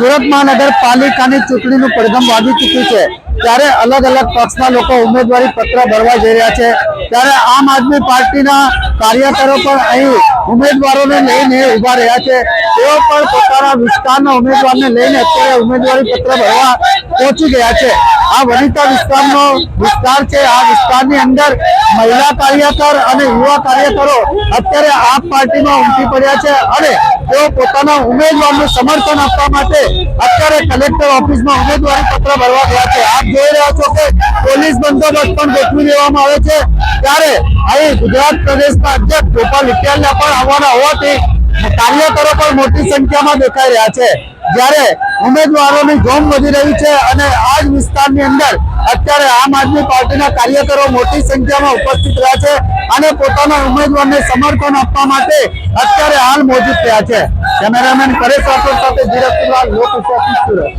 સુરત મહાનગરપાલિકાની ચૂંટણીનું પડઘમ વાગી ચૂક્યું છે ત્યારે અલગ અલગ પક્ષના લોકો ઉમેદવારી પત્ર ભરવા જઈ રહ્યા છે ત્યારે આમ આદમી પાર્ટીના કાર્યકરો પણ અહીં ઉમેદવારોને લઈને ઉભા રહ્યા છે। તેઓ પણ પોતાના વિસ્તારના ઉમેદવારને લઈને અત્યારે ઉમેદવારી પત્ર ભરવા પહોંચી ગયા છે। આ વનિતા વિસ્તારનો વિસ્તાર છે। આ વિસ્તારની અંદર મહિલા કાર્યકર અને યુવા કાર્યકરો અત્યારે આપ પાર્ટીમાં ઉમટી પડ્યા છે અને તેઓ પોતાના ઉમેદવારનું સમર્થન આપવા માટે અત્યારે કલેક્ટર ઓફિસમાં ઉમેદવારી પત્ર ભરવા ગયા છે। આપ જોઈ રહ્યા છો કે પોલીસ બંદોબસ્ત પણ ગોઠવી દેવામાં આવે છે ત્યારે અહીં ગુજરાત પ્રદેશના અધ્યક્ષ ગોપાલ ઇટાલિયા પણ આવવાના હોવાથી કાર્યકરો પણ મોટી સંખ્યામાં દેખાઈ રહ્યા છે। જ્યારે ઉમેદવારોની જોમ વધી રહી છે અને આ જ વિસ્તારની અંદર અત્યારે આમ આદમી પાર્ટીના કાર્યકરો મોટી સંખ્યામાં ઉપસ્થિત રહ્યા છે અને પોતાના ઉમેદવારને સમર્થન આપવા માટે અત્યારે હાલ મોજૂદ થયા છે। કેમેરામેન પરેશ રાઠોડ સાથે ધીરજ કુમાર, લોકસભા સુરત।